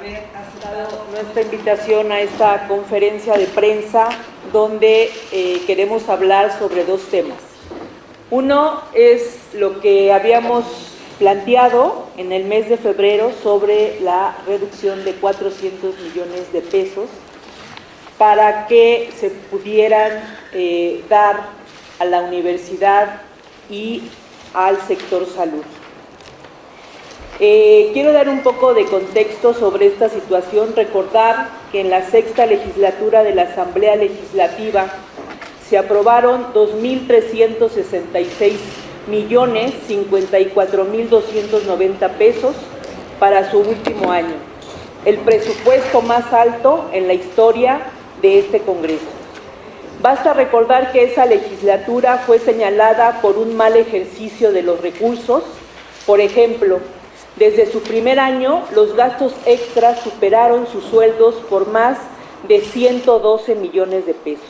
haber aceptado nuestra invitación a esta conferencia de prensa donde queremos hablar sobre dos temas. Uno es lo que habíamos planteado en el mes de febrero sobre la reducción de 400 millones de pesos para que se pudieran dar a la universidad y al sector salud. Quiero dar un poco de contexto sobre esta situación, recordar que en la sexta legislatura de la Asamblea Legislativa se aprobaron 2.366.054.290 pesos para su último año, el presupuesto más alto en la historia de este Congreso. Basta recordar que esa legislatura fue señalada por un mal ejercicio de los recursos. Por ejemplo, desde su primer año, los gastos extras superaron sus sueldos por más de 112 millones de pesos.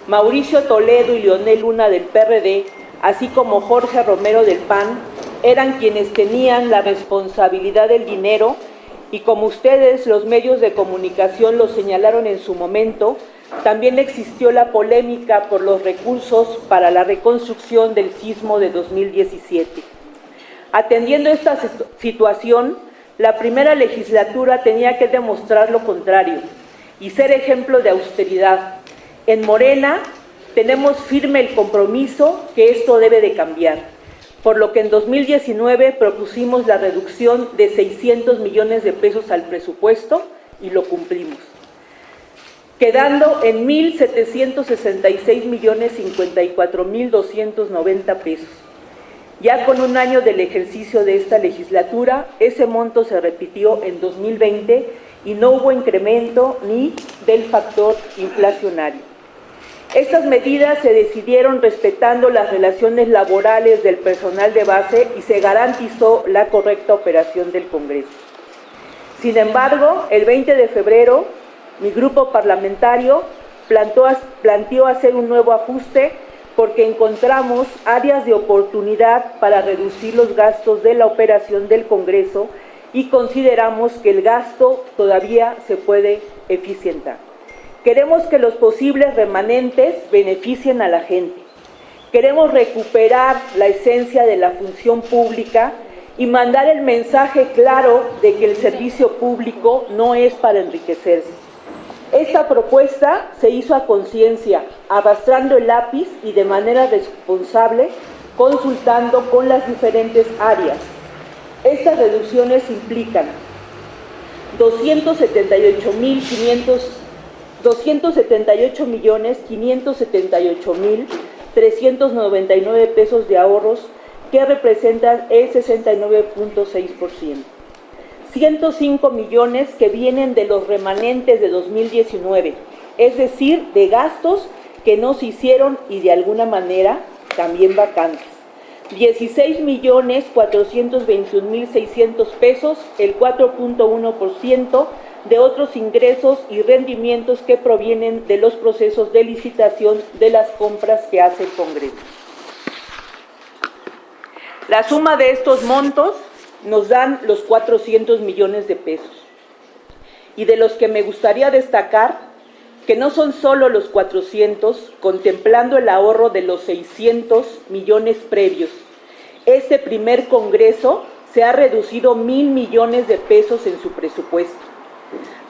Mauricio Toledo y Leonel Luna del PRD, así como Jorge Romero del PAN, eran quienes tenían la responsabilidad del dinero y como ustedes, los medios de comunicación, lo señalaron en su momento, también existió la polémica por los recursos para la reconstrucción del sismo de 2017. Atendiendo esta situación, la primera legislatura tenía que demostrar lo contrario y ser ejemplo de austeridad. En Morena tenemos firme el compromiso que esto debe de cambiar, por lo que en 2019 propusimos la reducción de 600 millones de pesos al presupuesto y lo cumplimos, quedando en 1.766.054.290 pesos. Ya con un año del ejercicio de esta legislatura, ese monto se repitió en 2020 y no hubo incremento ni del factor inflacionario. Estas medidas se decidieron respetando las relaciones laborales del personal de base y se garantizó la correcta operación del Congreso. Sin embargo, el 20 de febrero, mi grupo parlamentario planteó hacer un nuevo ajuste porque encontramos áreas de oportunidad para reducir los gastos de la operación del Congreso y consideramos que el gasto todavía se puede eficientar. Queremos que los posibles remanentes beneficien a la gente. Queremos recuperar la esencia de la función pública y mandar el mensaje claro de que el servicio público no es para enriquecerse. Esta propuesta se hizo a conciencia, arrastrando el lápiz y de manera responsable, consultando con las diferentes áreas. Estas reducciones implican 278.578.399 pesos de ahorros, que representan el 69.6%. 105 millones que vienen de los remanentes de 2019, es decir, de gastos que no se hicieron y de alguna manera también vacantes. 16.421.600 pesos, el 4.1% de otros ingresos y rendimientos que provienen de los procesos de licitación de las compras que hace el Congreso. La suma de estos montos nos dan los 400 millones de pesos. Y de los que me gustaría destacar, que no son solo los 400, contemplando el ahorro de los 600 millones previos. Este primer Congreso se ha reducido 1,000 millones de pesos en su presupuesto.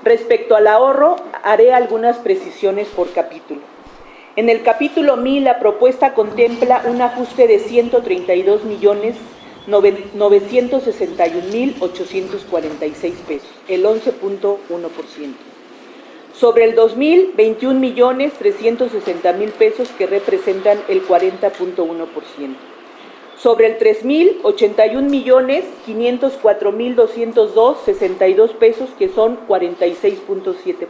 Respecto al ahorro, haré algunas precisiones por capítulo. En el capítulo 1000, la propuesta contempla un ajuste de 132.961.846 pesos, el 11.1%. Sobre el 2000, 21.360.000 pesos, que representan el 40.1%. Sobre el 3000, 81.504.202.62 pesos, que son 46.7%.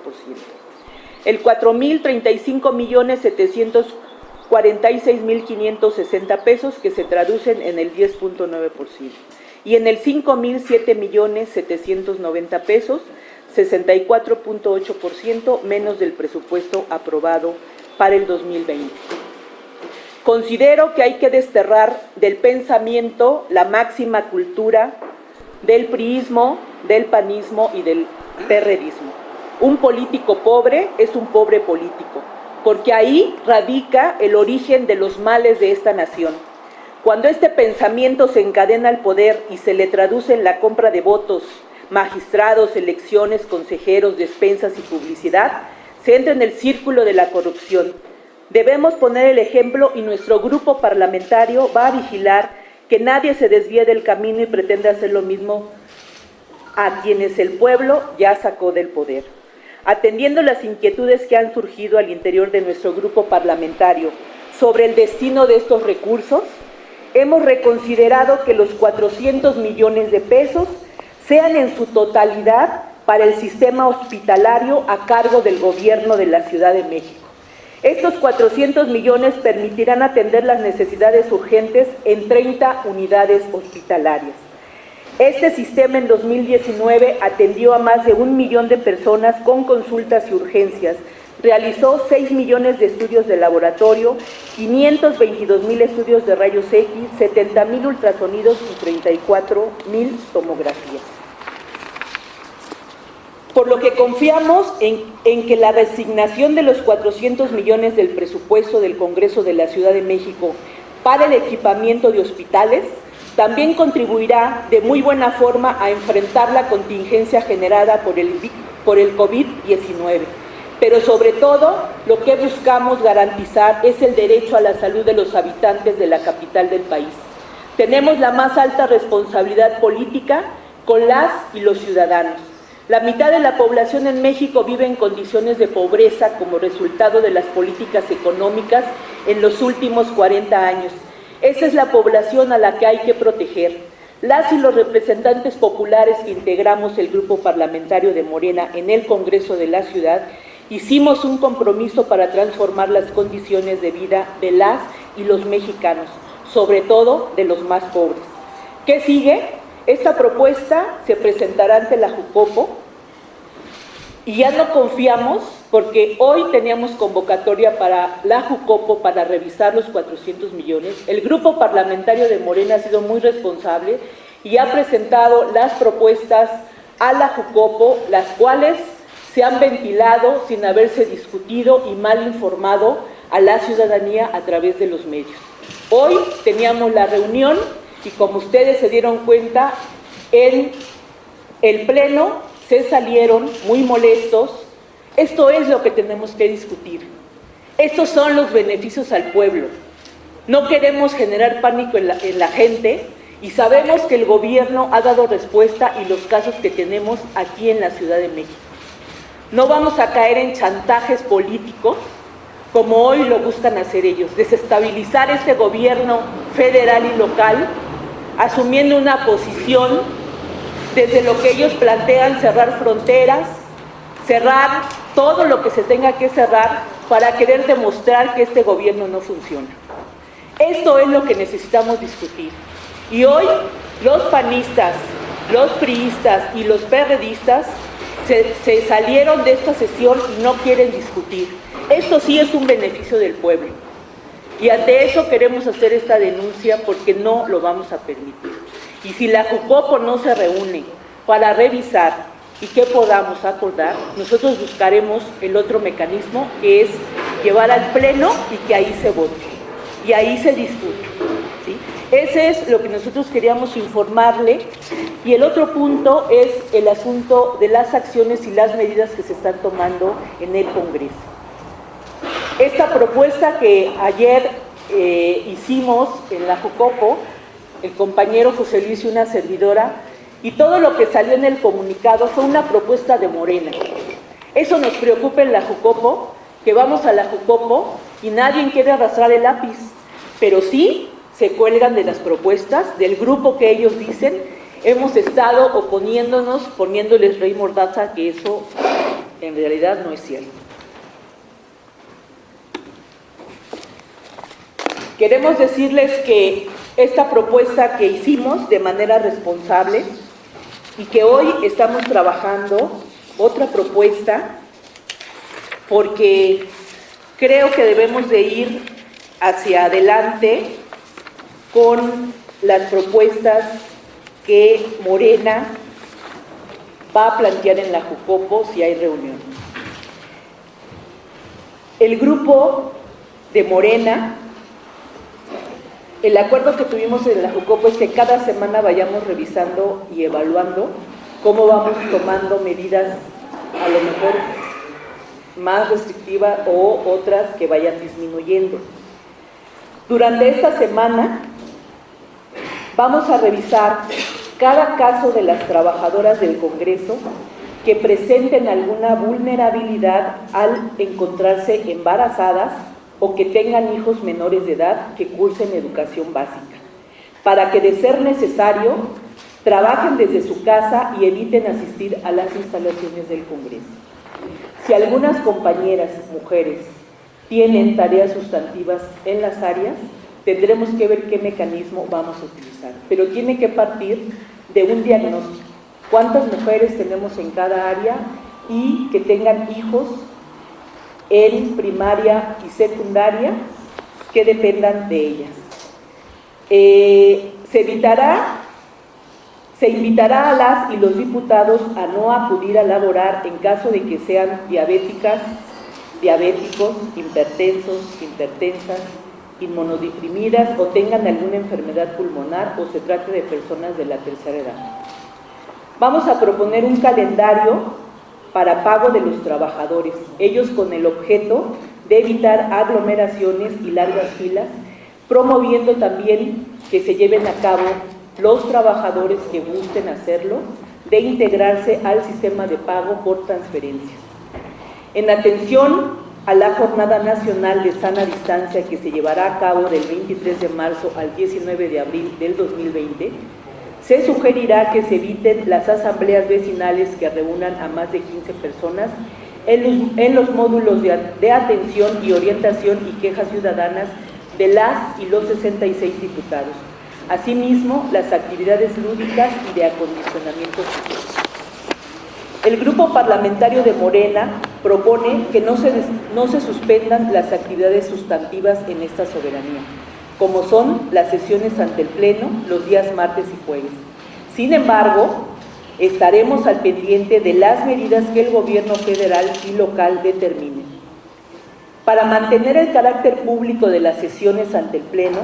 El 4000, 35.746.560 pesos, que se traducen en el 10.9%. Y en el 5000, 7.790 pesos, 64.8% menos del presupuesto aprobado para el 2020. Considero que hay que desterrar del pensamiento la máxima cultura del priismo, del panismo y del perredismo. Un político pobre es un pobre político, porque ahí radica el origen de los males de esta nación. Cuando este pensamiento se encadena al poder y se le traduce en la compra de votos, magistrados, elecciones, consejeros, despensas y publicidad, se entra en el círculo de la corrupción. Debemos poner el ejemplo y nuestro grupo parlamentario va a vigilar que nadie se desvíe del camino y pretenda hacer lo mismo a quienes el pueblo ya sacó del poder. Atendiendo las inquietudes que han surgido al interior de nuestro grupo parlamentario sobre el destino de estos recursos, hemos reconsiderado que los 400 millones de pesos sean en su totalidad para el sistema hospitalario a cargo del gobierno de la Ciudad de México. Estos 400 millones permitirán atender las necesidades urgentes en 30 unidades hospitalarias. Este sistema en 2019 atendió a más de 1 millón de personas con consultas y urgencias, realizó 6 millones de estudios de laboratorio, 522,000 estudios de rayos X, 70,000 ultrasonidos y 34,000 tomografías. Por lo que confiamos en que la resignación de los 400 millones del presupuesto del Congreso de la Ciudad de México para el equipamiento de hospitales también contribuirá de muy buena forma a enfrentar la contingencia generada por el COVID-19. Pero sobre todo, lo que buscamos garantizar es el derecho a la salud de los habitantes de la capital del país. Tenemos la más alta responsabilidad política con las y los ciudadanos. La mitad de la población en México vive en condiciones de pobreza como resultado de las políticas económicas en los últimos 40 años. Esa es la población a la que hay que proteger. Las y los representantes populares que integramos el grupo parlamentario de Morena en el Congreso de la Ciudad hicimos un compromiso para transformar las condiciones de vida de las y los mexicanos, sobre todo de los más pobres. ¿Qué sigue? Esta propuesta se presentará ante la Jucopo y ya no confiamos porque hoy teníamos convocatoria para la Jucopo para revisar los 400 millones. El grupo parlamentario de Morena ha sido muy responsable y ha presentado las propuestas a la Jucopo, las cuales se han ventilado sin haberse discutido y mal informado a la ciudadanía a través de los medios. Hoy teníamos la reunión y como ustedes se dieron cuenta, en el Pleno se salieron muy molestos. Esto es lo que tenemos que discutir. Estos son los beneficios al pueblo. No queremos generar pánico en la gente y sabemos que el gobierno ha dado respuesta y los casos que tenemos aquí en la Ciudad de México. No vamos a caer en chantajes políticos como hoy lo buscan hacer ellos, desestabilizar este gobierno federal y local, asumiendo una posición desde lo que ellos plantean, cerrar fronteras, cerrar todo lo que se tenga que cerrar para querer demostrar que este gobierno no funciona. Esto es lo que necesitamos discutir. Y hoy los panistas, los priistas y los perredistas se salieron de esta sesión y no quieren discutir. Esto sí es un beneficio del pueblo. Y ante eso queremos hacer esta denuncia porque no lo vamos a permitir. Y si la Jucopo no se reúne para revisar y que podamos acordar, nosotros buscaremos el otro mecanismo, que es llevar al Pleno y que ahí se vote, y ahí se discute, ¿sí? Ese es lo que nosotros queríamos informarle. Y el otro punto es el asunto de las acciones y las medidas que se están tomando en el Congreso. Esta propuesta que ayer hicimos en la Jucopo, el compañero José Luis y una servidora, y todo lo que salió en el comunicado fue una propuesta de Morena. Eso nos preocupa en la Jucopo, que vamos a la Jucopo y nadie quiere arrastrar el lápiz, pero sí se cuelgan de las propuestas del grupo que ellos dicen. Hemos estado oponiéndonos, poniéndoles rey mordaza, que eso en realidad no es cierto. Queremos decirles que esta propuesta que hicimos de manera responsable y que hoy estamos trabajando otra propuesta porque creo que debemos de ir hacia adelante con las propuestas que Morena va a plantear en la Jucopo si hay reunión. El grupo de Morena, el acuerdo que tuvimos en la Jucopo es que cada semana vayamos revisando y evaluando cómo vamos tomando medidas a lo mejor más restrictivas o otras que vayan disminuyendo. Durante esta semana vamos a revisar cada caso de las trabajadoras del Congreso que presenten alguna vulnerabilidad al encontrarse embarazadas o que tengan hijos menores de edad que cursen educación básica, para que de ser necesario trabajen desde su casa y eviten asistir a las instalaciones del Congreso. Si algunas compañeras, mujeres, tienen tareas sustantivas en las áreas, tendremos que ver qué mecanismo vamos a utilizar, pero tiene que partir de un diagnóstico. ¿Cuántas mujeres tenemos en cada área y que tengan hijos en primaria y secundaria que dependan de ellas? Se invitará a las y los diputados a no acudir a laborar en caso de que sean diabéticas, diabéticos, hipertensos, hipertensas, inmunodeprimidas o tengan alguna enfermedad pulmonar o se trate de personas de la tercera edad. Vamos a proponer un calendario para pago de los trabajadores, ellos con el objeto de evitar aglomeraciones y largas filas, promoviendo también que se lleven a cabo los trabajadores que gusten hacerlo, de integrarse al sistema de pago por transferencia. En atención a la Jornada Nacional de Sana Distancia que se llevará a cabo del 23 de marzo al 19 de abril del 2020, se sugerirá que se eviten las asambleas vecinales que reúnan a más de 15 personas en los módulos de atención y orientación y quejas ciudadanas de las y los 66 diputados. Asimismo, las actividades lúdicas y de acondicionamiento social. El grupo parlamentario de Morena propone que no se suspendan las actividades sustantivas en esta soberanía, como son las sesiones ante el Pleno los días martes y jueves. Sin embargo, estaremos al pendiente de las medidas que el gobierno federal y local determine. Para mantener el carácter público de las sesiones ante el Pleno,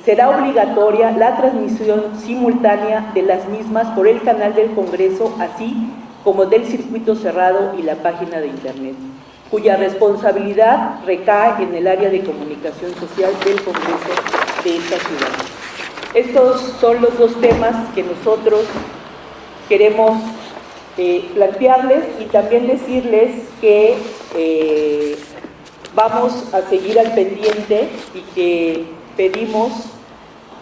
será obligatoria la transmisión simultánea de las mismas por el canal del Congreso, así como del circuito cerrado y la página de Internet, cuya responsabilidad recae en el área de comunicación social del Congreso de esta ciudad. Estos son los dos temas que nosotros queremos plantearles y también decirles que vamos a seguir al pendiente y que pedimos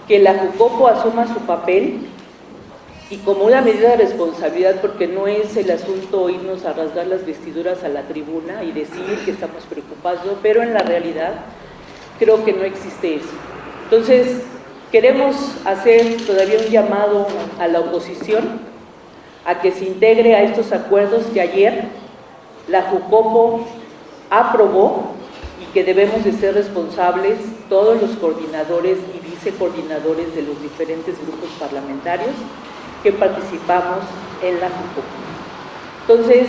que la Jucopo asuma su papel y como una medida de responsabilidad, porque no es el asunto irnos a rasgar las vestiduras a la tribuna y decir que estamos preocupados, pero en la realidad creo que no existe eso. Entonces, queremos hacer todavía un llamado a la oposición a que se integre a estos acuerdos que ayer la Jucopo aprobó y que debemos de ser responsables todos los coordinadores y vicecoordinadores de los diferentes grupos parlamentarios que participamos en la Jucopo. Entonces,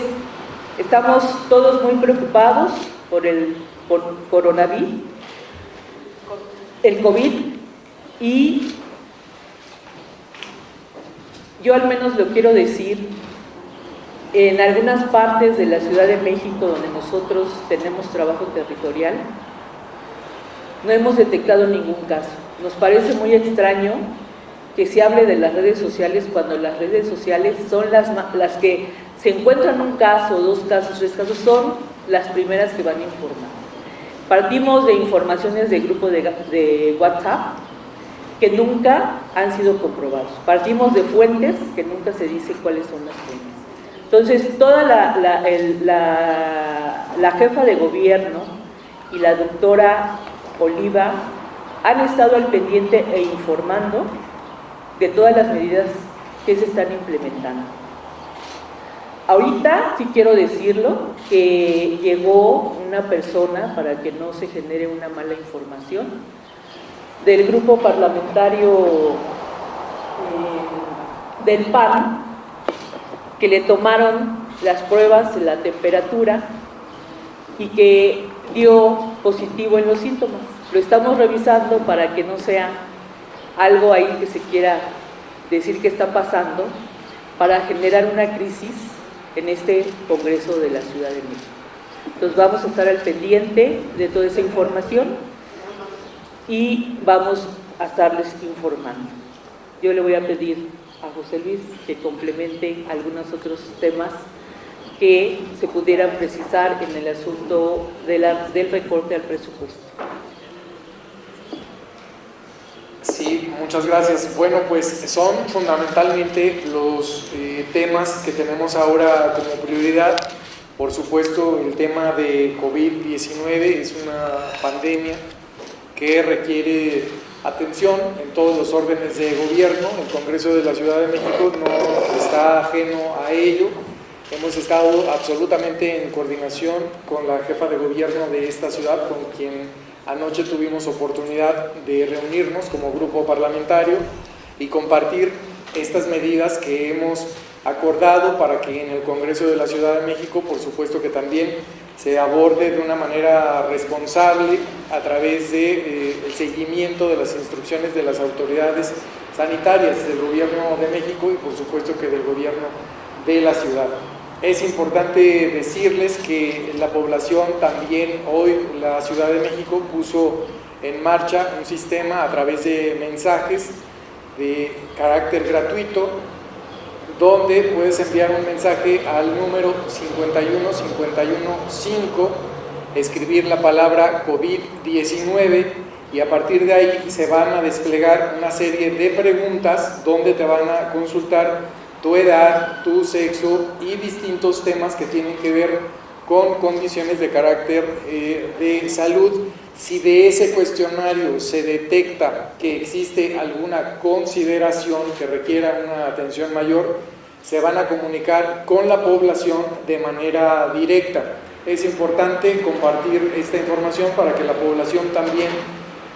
estamos todos muy preocupados por el coronavirus, el COVID, y yo al menos lo quiero decir, en algunas partes de la Ciudad de México donde nosotros tenemos trabajo territorial, no hemos detectado ningún caso. Nos parece muy extraño que se hable de las redes sociales cuando las redes sociales son las que se encuentran un caso, dos casos, tres casos, son las primeras que van a informar. Partimos de informaciones de grupo de WhatsApp que nunca han sido comprobados. Partimos de fuentes que nunca se dice cuáles son las fuentes. Entonces, toda la jefa de gobierno y la doctora Oliva han estado al pendiente e informando de todas las medidas que se están implementando. Ahorita sí quiero decirlo, que llegó una persona, para que no se genere una mala información, del grupo parlamentario del PAN, que le tomaron las pruebas, la temperatura, y que dio positivo en los síntomas. Lo estamos revisando para que no sea algo ahí que se quiera decir que está pasando, para generar una crisis en este Congreso de la Ciudad de México. Entonces vamos a estar al pendiente de toda esa información y vamos a estarles informando. Yo le voy a pedir a José Luis que complemente algunos otros temas que se pudieran precisar en el asunto del recorte al presupuesto. Sí, muchas gracias. Bueno, pues son fundamentalmente los temas que tenemos ahora como prioridad. Por supuesto, el tema de COVID-19 es una pandemia que requiere atención en todos los órdenes de gobierno. El Congreso de la Ciudad de México no está ajeno a ello. Hemos estado absolutamente en coordinación con la jefa de gobierno de esta ciudad, con quien anoche tuvimos oportunidad de reunirnos como grupo parlamentario y compartir estas medidas que hemos acordado para que en el Congreso de la Ciudad de México, por supuesto que también se aborde de una manera responsable a través del seguimiento de las instrucciones de las autoridades sanitarias del Gobierno de México y por supuesto que del Gobierno de la ciudad. Es importante decirles que la población también hoy, la Ciudad de México puso en marcha un sistema a través de mensajes de carácter gratuito, donde puedes enviar un mensaje al número 51515, escribir la palabra COVID-19 y a partir de ahí se van a desplegar una serie de preguntas donde te van a consultar tu edad, tu sexo y distintos temas que tienen que ver con condiciones de carácter de salud. Si de ese cuestionario se detecta que existe alguna consideración que requiera una atención mayor, se van a comunicar con la población de manera directa. Es importante compartir esta información para que la población también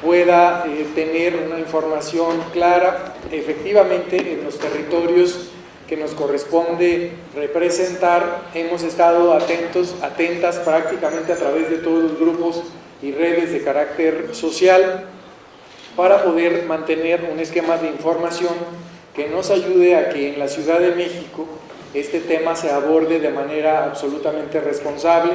pueda tener una información clara. Efectivamente, en los territorios que nos corresponde representar, hemos estado atentas prácticamente a través de todos los grupos y redes de carácter social para poder mantener un esquema de información que nos ayude a que en la Ciudad de México este tema se aborde de manera absolutamente responsable.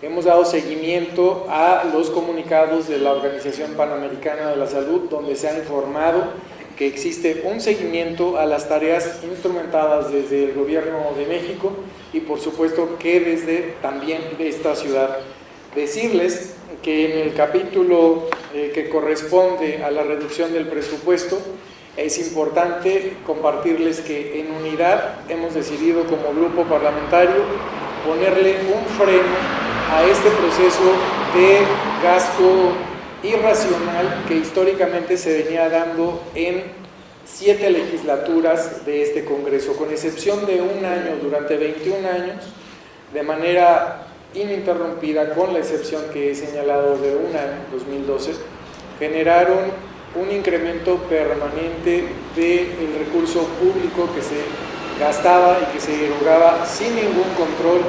Hemos dado seguimiento a los comunicados de la Organización Panamericana de la Salud, donde se ha informado que existe un seguimiento a las tareas instrumentadas desde el Gobierno de México y por supuesto que desde también de esta ciudad. Decirles que en el capítulo que corresponde a la reducción del presupuesto, es importante compartirles que en unidad hemos decidido como grupo parlamentario ponerle un freno a este proceso de gasto irracional que históricamente se venía dando en 7 legislaturas de este Congreso, con excepción de un año durante 21 años, de manera ininterrumpida, con la excepción que he señalado de un año, 2012, generaron un incremento permanente del recurso público que se gastaba y que se erogaba sin ningún control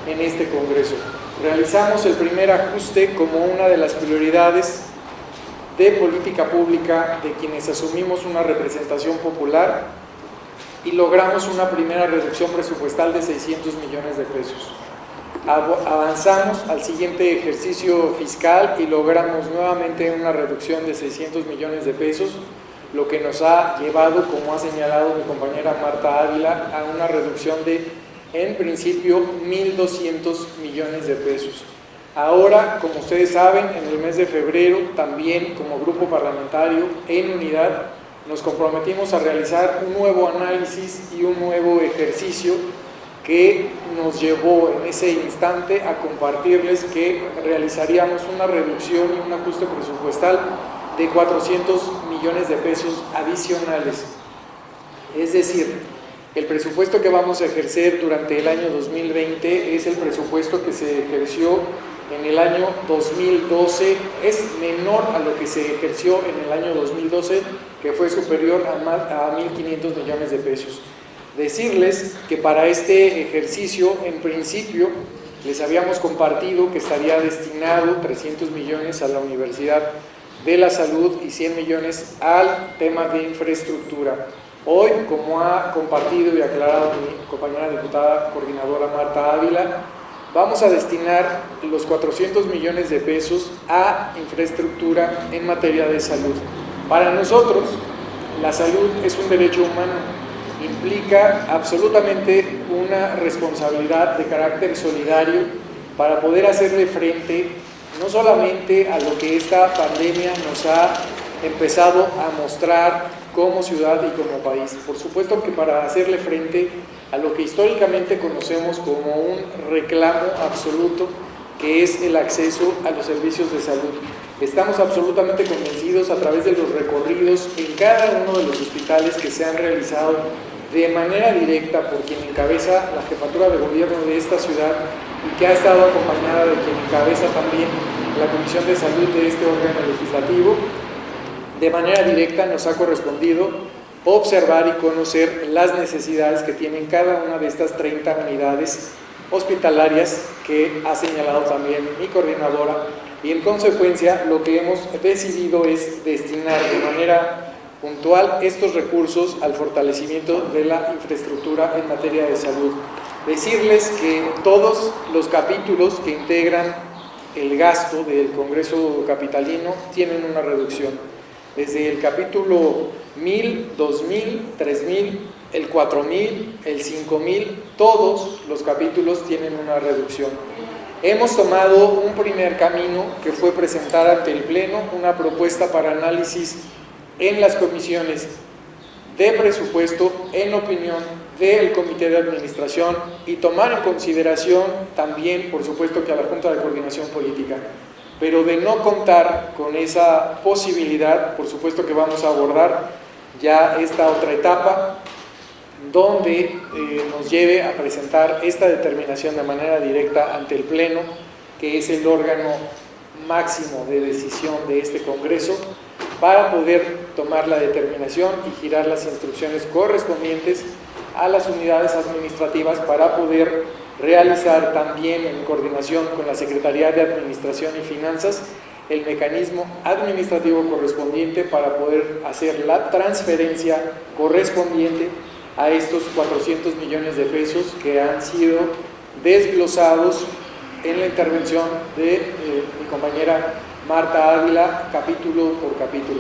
en este Congreso. Realizamos el primer ajuste como una de las prioridades de política pública de quienes asumimos una representación popular y logramos una primera reducción presupuestal de 600 millones de pesos. Avanzamos al siguiente ejercicio fiscal y logramos nuevamente una reducción de 600 millones de pesos, lo que nos ha llevado, como ha señalado mi compañera Marta Ávila, a una reducción de, en principio, 1.200 millones de pesos. Ahora, como ustedes saben, en el mes de febrero, también como grupo parlamentario, en unidad, nos comprometimos a realizar un nuevo análisis y un nuevo ejercicio que nos llevó en ese instante a compartirles que realizaríamos una reducción y un ajuste presupuestal de 400 millones de pesos adicionales. Es decir, el presupuesto que vamos a ejercer durante el año 2020 es el presupuesto que se ejerció en el año 2012, es menor a lo que se ejerció en el año 2012, que fue superior a 1.500 millones de pesos. Decirles que para este ejercicio, en principio, les habíamos compartido que estaría destinado 300 millones a la Universidad de la Salud y 100 millones al tema de infraestructura. Hoy, como ha compartido y aclarado mi compañera diputada coordinadora Marta Ávila, vamos a destinar los 400 millones de pesos a infraestructura en materia de salud. Para nosotros, la salud es un derecho humano, implica absolutamente una responsabilidad de carácter solidario para poder hacerle frente no solamente a lo que esta pandemia nos ha empezado a mostrar como ciudad y como país. Por supuesto que para hacerle frente a lo que históricamente conocemos como un reclamo absoluto, que es el acceso a los servicios de salud. Estamos absolutamente convencidos a través de los recorridos en cada uno de los hospitales que se han realizado de manera directa por quien encabeza la jefatura de gobierno de esta ciudad y que ha estado acompañada de quien encabeza también la Comisión de Salud de este órgano legislativo. De manera directa nos ha correspondido observar y conocer las necesidades que tienen cada una de estas 30 unidades hospitalarias que ha señalado también mi coordinadora, y en consecuencia lo que hemos decidido es destinar de manera puntual estos recursos al fortalecimiento de la infraestructura en materia de salud. Decirles que todos los capítulos que integran el gasto del Congreso capitalino tienen una reducción. Desde el capítulo 1000, 2000, 3000, el 4000, el 5000, todos los capítulos tienen una reducción. Hemos tomado un primer camino que fue presentar ante el Pleno una propuesta para análisis en las comisiones de presupuesto, en opinión del Comité de Administración, y tomar en consideración también, por supuesto, que a la Junta de Coordinación Política. Pero de no contar con esa posibilidad, por supuesto que vamos a abordar ya esta otra etapa, donde nos lleve a presentar esta determinación de manera directa ante el Pleno, que es el órgano máximo de decisión de este Congreso, para poder tomar la determinación y girar las instrucciones correspondientes a las unidades administrativas para poder realizar también en coordinación con la Secretaría de Administración y Finanzas el mecanismo administrativo correspondiente para poder hacer la transferencia correspondiente a estos 400 millones de pesos que han sido desglosados en la intervención de mi compañera Marta Ávila, capítulo por capítulo.